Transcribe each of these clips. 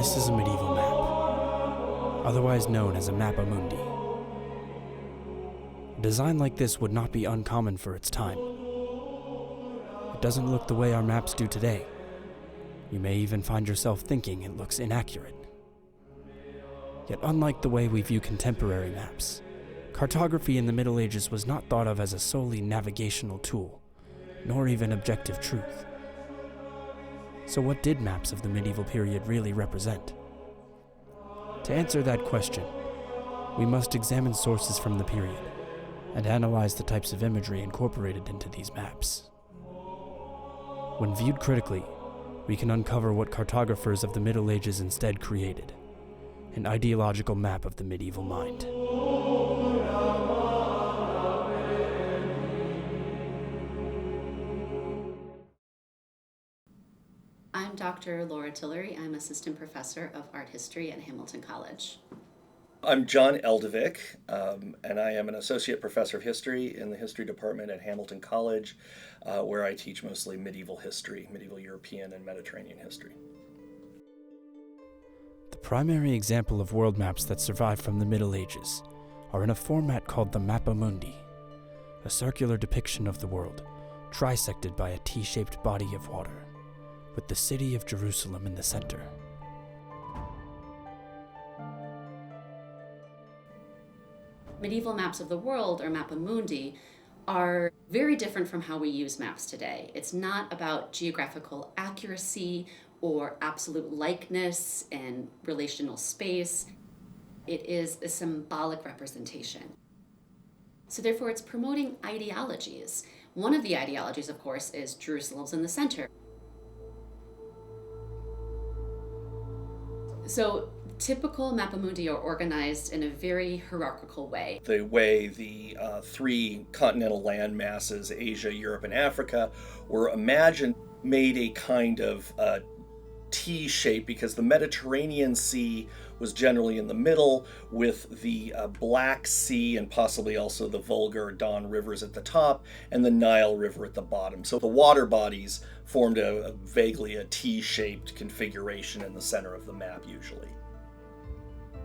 This is a medieval map, otherwise known as a Mapamundi. A design like this would not be uncommon for its time. It doesn't look the way our maps do today. You may even find yourself thinking it looks inaccurate. Yet unlike the way we view contemporary maps, cartography in the Middle Ages was not thought of as a solely navigational tool, nor even objective truth. So what did maps of the medieval period really represent? To answer that question, we must examine sources from the period and analyze the types of imagery incorporated into these maps. When viewed critically, we can uncover what cartographers of the Middle Ages instead created: an ideological map of the medieval mind. I'm Dr. Laura Tillery. I'm Assistant Professor of Art History at Hamilton College. I'm John Eldavik, and I am an Associate Professor of History in the History Department at Hamilton College, where I teach mostly medieval history, medieval European and Mediterranean history. The primary example of world maps that survive from the Middle Ages are in a format called the Mapamundi, a circular depiction of the world, trisected by a T-shaped body of water, with the city of Jerusalem in the center. Medieval maps of the world, or Mapamundi, are very different from how we use maps today. It's not about geographical accuracy or absolute likeness and relational space. It is a symbolic representation. So therefore, it's promoting ideologies. One of the ideologies, of course, is Jerusalem's in the center. So typical Mapamundi are organized in a very hierarchical way. The way the three continental land masses, Asia, Europe, and Africa, were imagined made a kind of T shape, because the Mediterranean Sea was generally in the middle, with the Black Sea and possibly also the Volga or Don rivers at the top, and the Nile River at the bottom. So the water bodies formed vaguely a T-shaped configuration in the center of the map usually.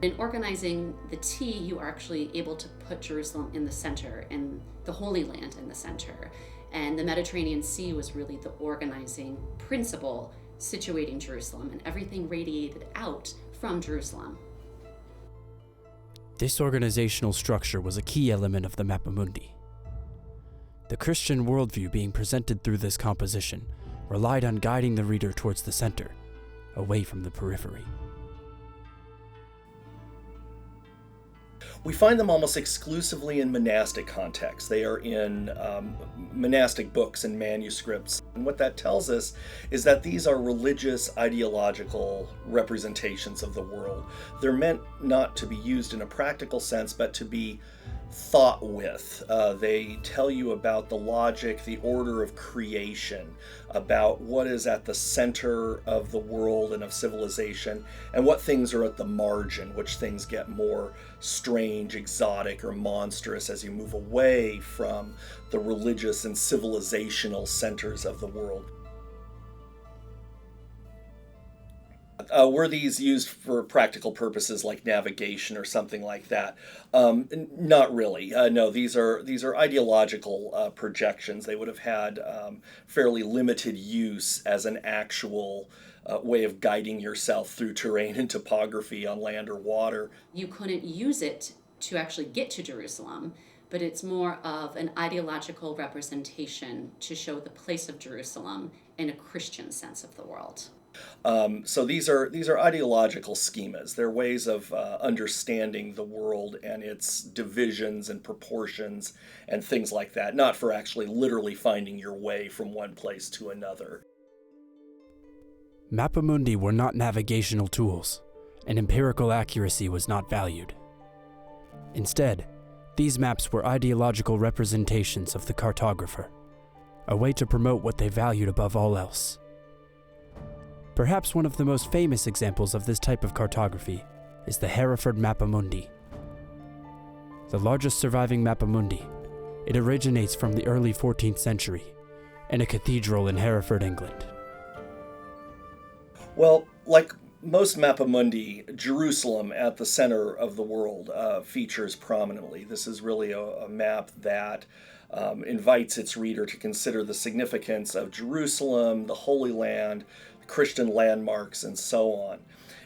In organizing the T, you are actually able to put Jerusalem in the center and the Holy Land in the center. And the Mediterranean Sea was really the organizing principle situating Jerusalem, and everything radiated out from Jerusalem. This organizational structure was a key element of the Mapamundi. The Christian worldview being presented through this composition relied on guiding the reader towards the center, away from the periphery. We find them almost exclusively in monastic contexts. They are in monastic books and manuscripts. And what that tells us is that these are religious, ideological representations of the world. They're meant not to be used in a practical sense, but to be thought with. They tell you about the logic, the order of creation, about what is at the center of the world and of civilization, and what things are at the margin, which things get more strange, exotic, or monstrous as you move away from the religious and civilizational centers of the world. Were these used for practical purposes like navigation or something like that? Not really. No, these are ideological projections. They would have had fairly limited use as an actual way of guiding yourself through terrain and topography on land or water. You couldn't use it to actually get to Jerusalem, but it's more of an ideological representation to show the place of Jerusalem in a Christian sense of the world. So these are ideological schemas. They're ways of understanding the world and its divisions and proportions and things like that, not for actually literally finding your way from one place to another. Mapamundi were not navigational tools, and empirical accuracy was not valued. Instead, these maps were ideological representations of the cartographer, a way to promote what they valued above all else. Perhaps one of the most famous examples of this type of cartography is the Hereford Mapamundi. The largest surviving Mapamundi, it originates from the early 14th century in a cathedral in Hereford, England. Well, like most Mapamundi, Jerusalem at the center of the world features prominently. This is really a map that invites its reader to consider the significance of Jerusalem, the Holy Land, Christian landmarks, and so on.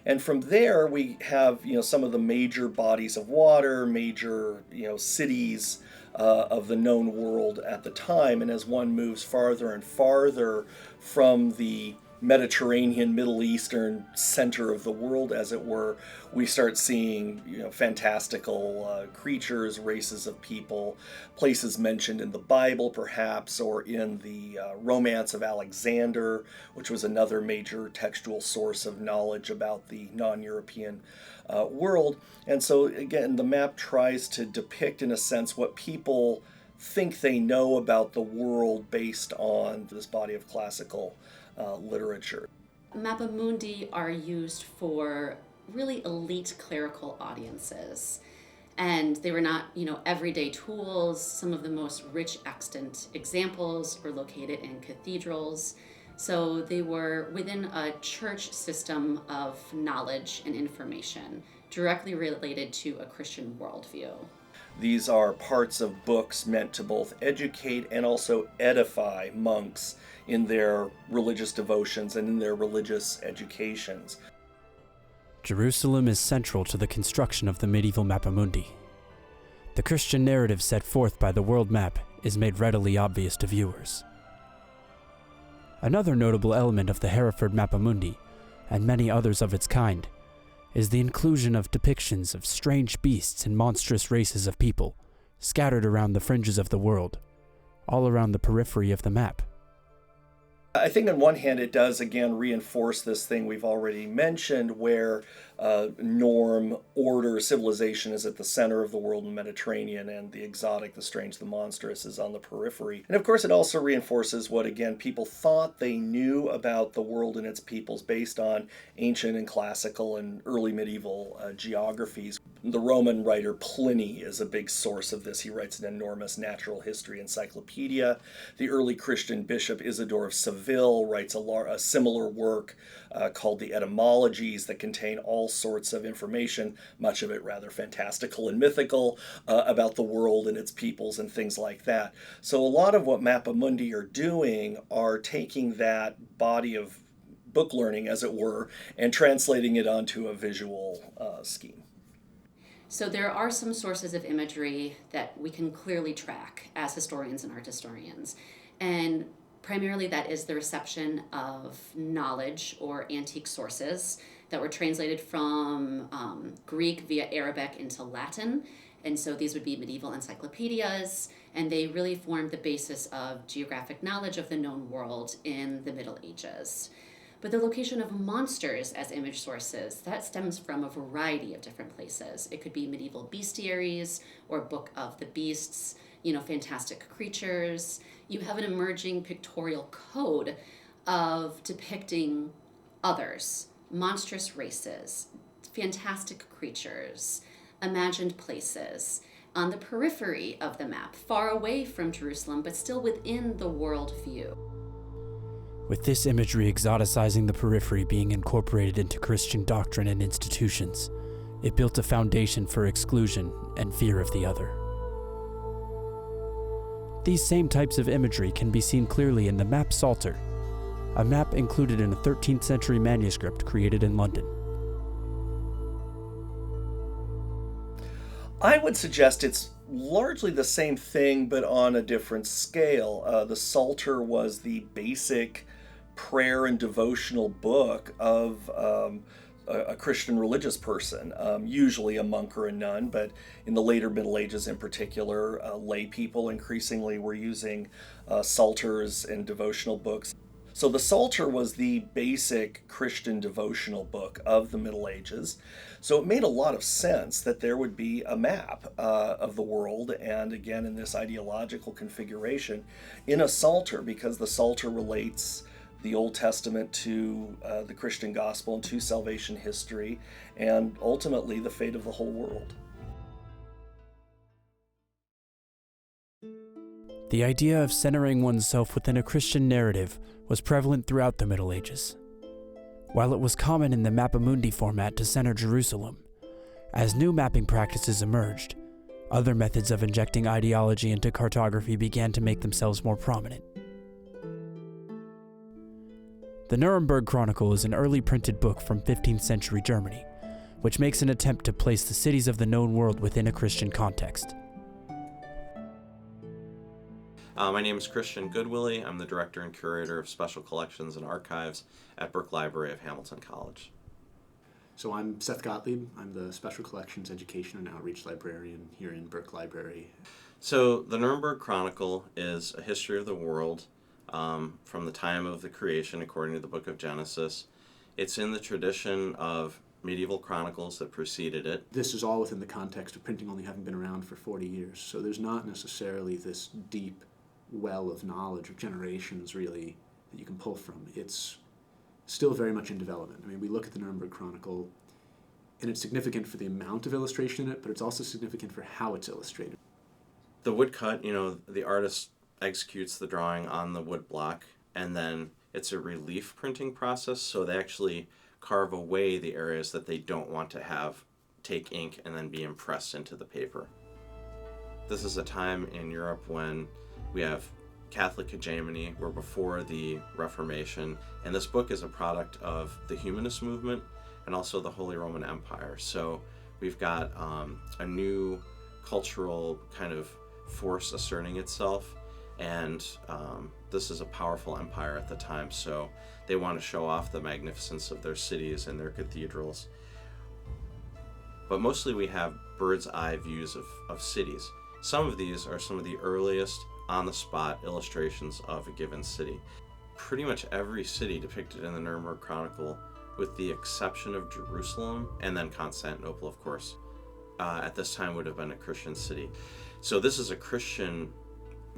And from there, we have some of the major bodies of water, major cities of the known world at the time. And as one moves farther and farther from the Mediterranean, Middle Eastern center of the world, as it were, we start seeing fantastical creatures, races of people, places mentioned in the Bible perhaps, or in the Romance of Alexander, which was another major textual source of knowledge about the non-European world. And so again, the map tries to depict, in a sense, what people think they know about the world based on this body of classical literature. Mapamundi are used for really elite clerical audiences. And they were not, everyday tools. Some of the most rich extant examples were located in cathedrals. So they were within a church system of knowledge and information, directly related to a Christian worldview. These are parts of books meant to both educate and also edify monks in their religious devotions and in their religious educations. Jerusalem is central to the construction of the medieval Mapamundi. The Christian narrative set forth by the world map is made readily obvious to viewers. Another notable element of the Hereford Mapamundi, and many others of its kind, is the inclusion of depictions of strange beasts and monstrous races of people scattered around the fringes of the world, all around the periphery of the map. I think on one hand it does again reinforce this thing we've already mentioned, where norm, order, civilization is at the center of the world in the Mediterranean, and the exotic, the strange, the monstrous is on the periphery. And of course it also reinforces what, again, people thought they knew about the world and its peoples based on ancient and classical and early medieval geographies. The Roman writer Pliny is a big source of this. He writes an enormous natural history encyclopedia. The early Christian bishop Isidore of Seville writes a similar work called the Etymologies that contain all sorts of information, much of it rather fantastical and mythical, about the world and its peoples and things like that. So a lot of what Mapamundi are doing are taking that body of book learning, as it were, and translating it onto a visual scheme. So there are some sources of imagery that we can clearly track as historians and art historians. And primarily that is the reception of knowledge or antique sources that were translated from Greek via Arabic into Latin. And so these would be medieval encyclopedias, and they really formed the basis of geographic knowledge of the known world in the Middle Ages. But the location of monsters as image sources, that stems from a variety of different places. It could be medieval bestiaries or Book of the Beasts, fantastic creatures. You have an emerging pictorial code of depicting others, monstrous races, fantastic creatures, imagined places on the periphery of the map, far away from Jerusalem, but still within the world view. With this imagery exoticizing the periphery being incorporated into Christian doctrine and institutions, it built a foundation for exclusion and fear of the other. These same types of imagery can be seen clearly in the map Psalter, a map included in a 13th century manuscript created in London. I would suggest it's largely the same thing, but on a different scale. The Psalter was the basic prayer and devotional book of a Christian religious person, usually a monk or a nun, but in the later Middle Ages in particular, lay people increasingly were using psalters and devotional books. So the Psalter was the basic Christian devotional book of the Middle Ages. So it made a lot of sense that there would be a map of the world, and again in this ideological configuration, in a Psalter, because the Psalter relates the Old Testament to the Christian gospel and to salvation history, and ultimately the fate of the whole world. The idea of centering oneself within a Christian narrative was prevalent throughout the Middle Ages. While it was common in the Mapamundi format to center Jerusalem, as new mapping practices emerged, other methods of injecting ideology into cartography began to make themselves more prominent. The Nurmberg Chronicle is an early printed book from 15th century Germany, which makes an attempt to place the cities of the known world within a Christian context. My name is Christian Goodwillie. I'm the Director and Curator of Special Collections and Archives at Burke Library of Hamilton College. So I'm Seth Gottlieb. I'm the Special Collections Education and Outreach Librarian here in Burke Library. So the Nurmberg Chronicle is a history of the world from the time of the creation according to the book of Genesis. It's in the tradition of medieval chronicles that preceded it. This is all within the context of printing only having been around for 40 years, so there's not necessarily this deep well of knowledge of generations really that you can pull from. It's still very much in development. I mean, we look at the Nuremberg Chronicle and it's significant for the amount of illustration in it, but it's also significant for how it's illustrated. The woodcut, the artist executes the drawing on the wood block, and then it's a relief printing process, so they actually carve away the areas that they don't want to have take ink and then be impressed into the paper. This is a time in Europe when we have Catholic hegemony. We're before the Reformation, and this book is a product of the humanist movement and also the Holy Roman Empire. So we've got a new cultural kind of force asserting itself, and this is a powerful empire at the time, so they want to show off the magnificence of their cities and their cathedrals. But mostly we have bird's eye views of cities. Some of these are some of the earliest on-the-spot illustrations of a given city. Pretty much every city depicted in the Nuremberg Chronicle, with the exception of Jerusalem and then Constantinople, of course, at this time would have been a Christian city. So this is a Christian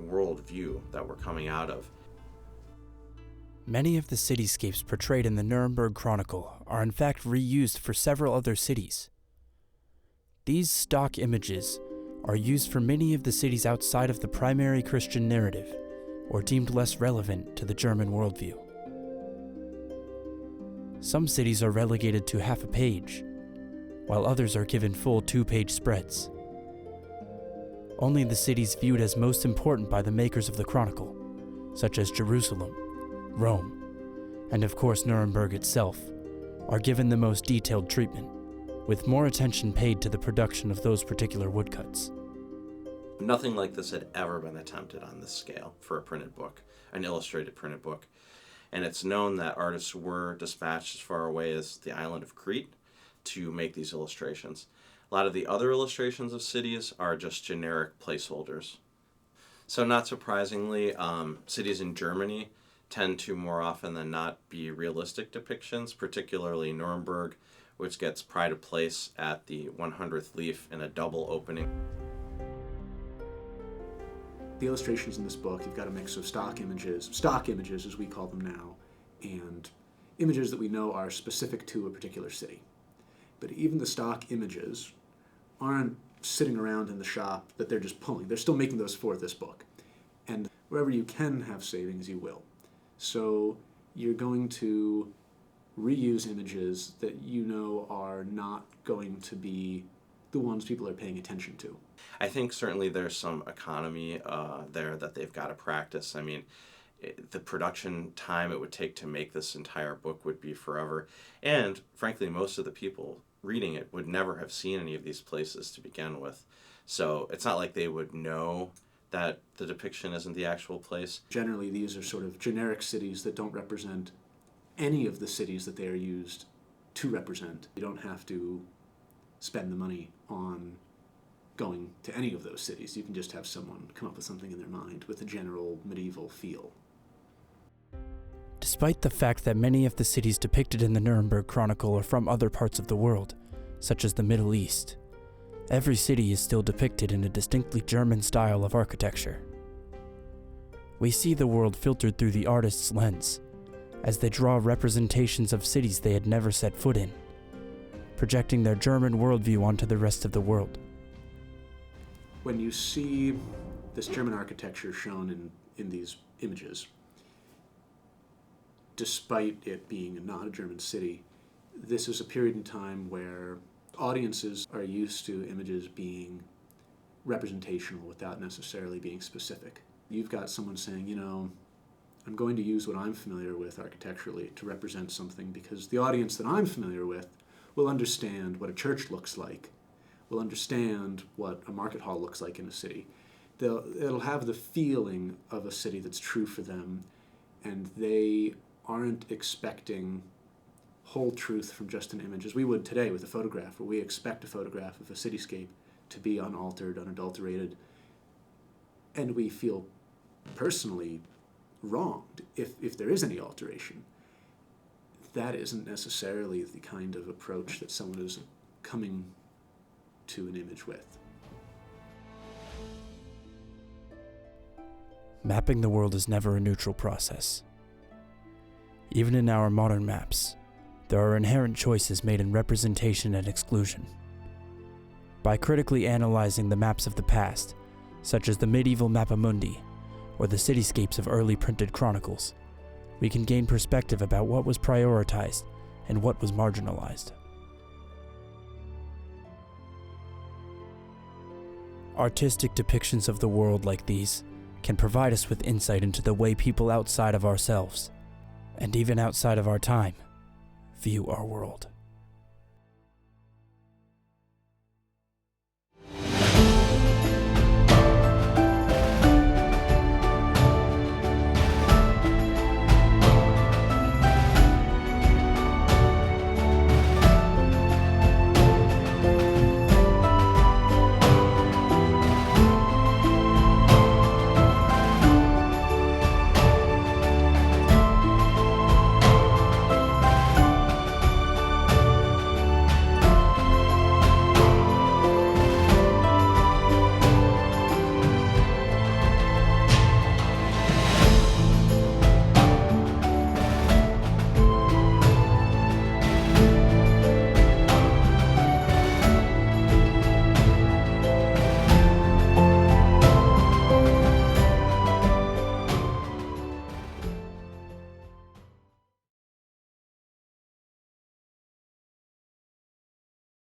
worldview that we're coming out of. Many of the cityscapes portrayed in the Nuremberg Chronicle are in fact reused for several other cities. These stock images are used for many of the cities outside of the primary Christian narrative, or deemed less relevant to the German worldview. Some cities are relegated to half a page, while others are given full 2-page spreads. Only the cities viewed as most important by the makers of the Chronicle, such as Jerusalem, Rome, and of course Nuremberg itself, are given the most detailed treatment, with more attention paid to the production of those particular woodcuts. Nothing like this had ever been attempted on this scale for a printed book, an illustrated printed book. And it's known that artists were dispatched as far away as the island of Crete to make these illustrations. A lot of the other illustrations of cities are just generic placeholders. So not surprisingly, cities in Germany tend to more often than not be realistic depictions, particularly Nuremberg, which gets pride of place at the 100th leaf in a double opening. The illustrations in this book, you've got a mix of stock images as we call them now, and images that we know are specific to a particular city. But even the stock images aren't sitting around in the shop that they're just pulling. They're still making those for this book. And wherever you can have savings, you will. So you're going to reuse images that you know are not going to be the ones people are paying attention to. I think certainly there's some economy there that they've got to practice. I mean, the production time it would take to make this entire book would be forever. And frankly, most of the people reading it would never have seen any of these places to begin with. So it's not like they would know that the depiction isn't the actual place. Generally, these are sort of generic cities that don't represent any of the cities that they are used to represent. You don't have to spend the money on going to any of those cities. You can just have someone come up with something in their mind with a general medieval feel. Despite the fact that many of the cities depicted in the Nuremberg Chronicle are from other parts of the world, such as the Middle East, every city is still depicted in a distinctly German style of architecture. We see the world filtered through the artist's lens, as they draw representations of cities they had never set foot in, projecting their German worldview onto the rest of the world. When you see this German architecture shown in these images, despite it being not a German city, this is a period in time where audiences are used to images being representational without necessarily being specific. You've got someone saying, I'm going to use what I'm familiar with architecturally to represent something because the audience that I'm familiar with will understand what a church looks like, will understand what a market hall looks like in a city. It'll have the feeling of a city that's true for them, and they aren't expecting whole truth from just an image, as we would today with a photograph, where we expect a photograph of a cityscape to be unaltered, unadulterated, and we feel personally wronged if there is any alteration. That isn't necessarily the kind of approach that someone is coming to an image with. Mapping the world is never a neutral process. Even in our modern maps, there are inherent choices made in representation and exclusion. By critically analyzing the maps of the past, such as the medieval Mapamundi or the cityscapes of early printed chronicles, we can gain perspective about what was prioritized and what was marginalized. Artistic depictions of the world like these can provide us with insight into the way people outside of ourselves, and even outside of our time, view our world.